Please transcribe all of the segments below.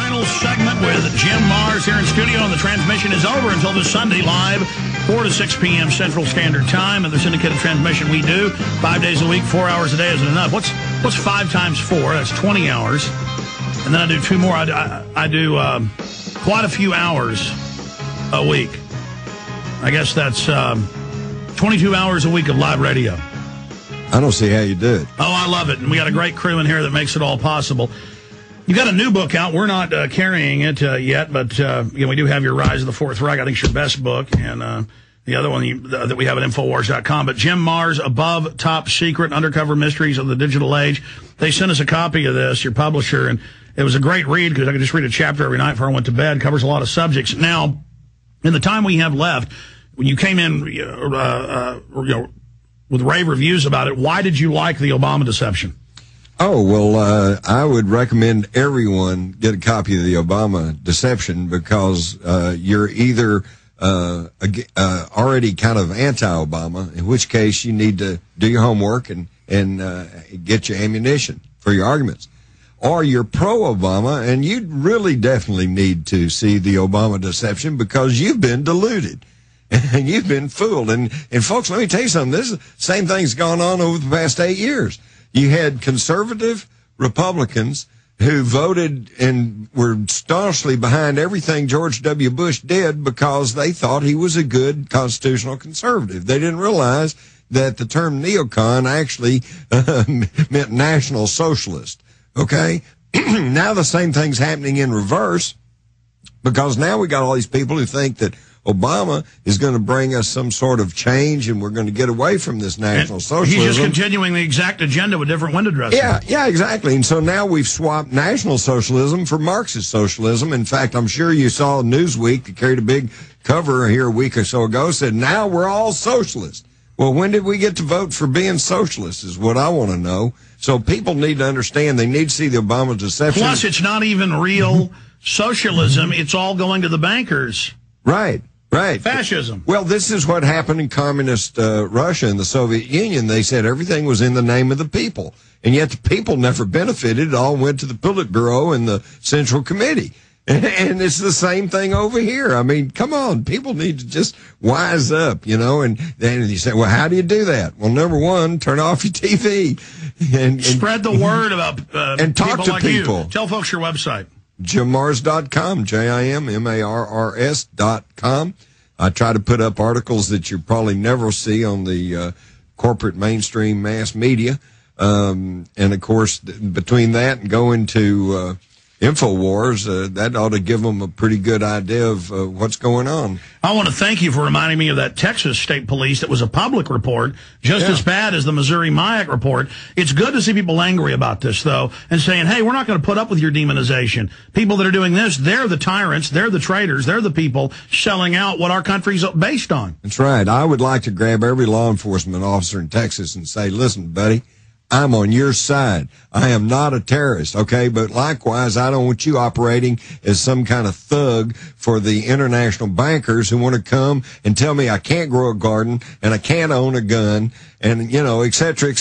final segment with Jim Marrs here in studio, and the transmission is over until this Sunday, live 4 to 6 p.m. Central Standard Time. And the syndicated transmission we do 5 days a week, 4 hours a day isn't enough. What's 5 times 4? That's 20 hours. And then I do 2 more. I do quite a few hours a week. I guess that's 22 hours a week of live radio. I don't see how you do it. Oh, I love it. And we got a great crew in here that makes it all possible. You got a new book out. We're not carrying it yet, but we do have your Rise of the Fourth Reich. I think it's your best book. And the other one that we have at Infowars.com. But Jim Marrs, Above Top Secret, Undercover Mysteries of the Digital Age. They sent us a copy of this, your publisher, and it was a great read because I could just read a chapter every night before I went to bed. It covers a lot of subjects. Now, in the time we have left, when you came in with rave reviews about it, why did you like the Obama deception? Oh, well, I would recommend everyone get a copy of the Obama deception because you're either already kind of anti-Obama, in which case you need to do your homework and get your ammunition for your arguments, or you're pro-Obama, and you really definitely need to see the Obama deception because you've been deluded. And you've been fooled. And folks, let me tell you something. This is the same thing's gone on over the past 8 years. You had conservative Republicans who voted and were staunchly behind everything George W. Bush did because they thought he was a good constitutional conservative. They didn't realize that the term neocon actually meant national socialist. Okay? Now the same thing's happening in reverse because now we got all these people who think that Obama is going to bring us some sort of change, and we're going to get away from this national socialism. He's just continuing the exact agenda with different window dressing. Yeah, exactly. And so now we've swapped national socialism for Marxist socialism. In fact, I'm sure you saw Newsweek that carried a big cover here a week or so ago, said, now we're all socialists. Well, when did we get to vote for being socialists is what I want to know. So people need to understand. They need to see the Obama deception. Plus, it's not even real socialism. It's all going to the bankers. Right. Right. Fascism. Well, this is what happened in communist Russia and the Soviet Union. They said everything was in the name of the people, and yet the people never benefited. It all went to the Politburo and the Central Committee. And it's the same thing over here. I mean, come on, people need to just wise up, and then you say, well, how do you do that? Well, number one, turn off your TV and spread the word about and talk to like people. You. Tell folks your website. JimMarrs.com, JimMarrs.com. I try to put up articles that you probably never see on the corporate mainstream mass media. And, of course, between that and going to InfoWars, that ought to give them a pretty good idea of what's going on. I want to thank you for reminding me of that Texas State Police that was a public report, just as bad as the Missouri Mayak report. It's good to see people angry about this, though, and saying, hey, we're not going to put up with your demonization. People that are doing this, they're the tyrants, they're the traitors, they're the people selling out what our country's based on. That's right. I would like to grab every law enforcement officer in Texas and say, listen, buddy, I'm on your side. I am not a terrorist, okay? But likewise, I don't want you operating as some kind of thug for the international bankers who want to come and tell me I can't grow a garden and I can't own a gun and, et cetera,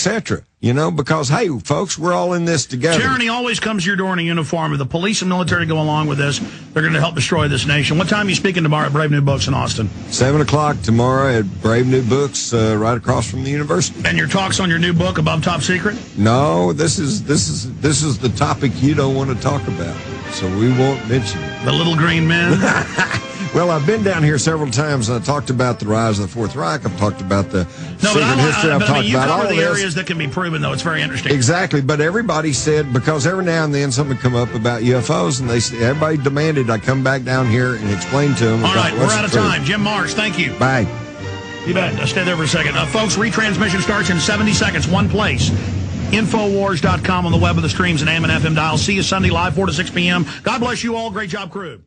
because, hey, folks, we're all in this together. Tyranny always comes to your door in a uniform. If the police and military go along with this, they're going to help destroy this nation. What time are you speaking tomorrow at Brave New Books in Austin? 7 o'clock tomorrow at Brave New Books, right across from the university. And your talks on your new book, Above Top Secret? No, this is the topic you don't want to talk about, so we won't mention it. The Little Green Men? Well, I've been down here several times, and I talked about the rise of the Fourth Reich. I've talked about the secret history. I've talked about all of this. You cover the areas that can be proven, though. It's very interesting. Exactly, but everybody said, because every now and then something come up about UFOs, and everybody demanded I come back down here and explain to them. All right, we're out of time. Jim Marrs, thank you. Bye. You bet. Stay there for a second. Folks, retransmission starts in 70 seconds, one place. Infowars.com on the web of the streams and AM and FM dial. See you Sunday live, 4 to 6 p.m. God bless you all. Great job, crew.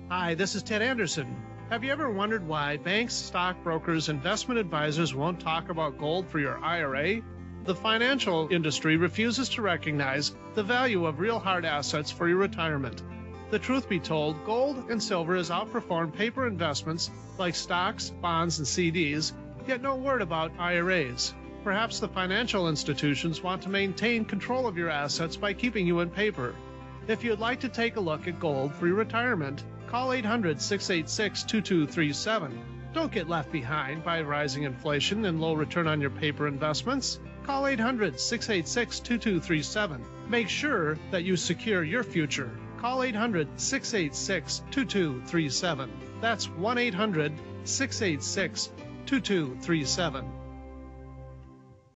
Hi, this is Ted Anderson. Have you ever wondered why banks, stockbrokers, investment advisors won't talk about gold for your IRA? The financial industry refuses to recognize the value of real hard assets for your retirement. The truth be told, gold and silver has outperformed paper investments like stocks, bonds, and CDs, yet no word about IRAs. Perhaps the financial institutions want to maintain control of your assets by keeping you in paper. If you'd like to take a look at gold for your retirement, call 800-686-2237. Don't get left behind by rising inflation and low return on your paper investments. Call 800-686-2237. Make sure that you secure your future. Call 800-686-2237. That's 1-800-686-2237.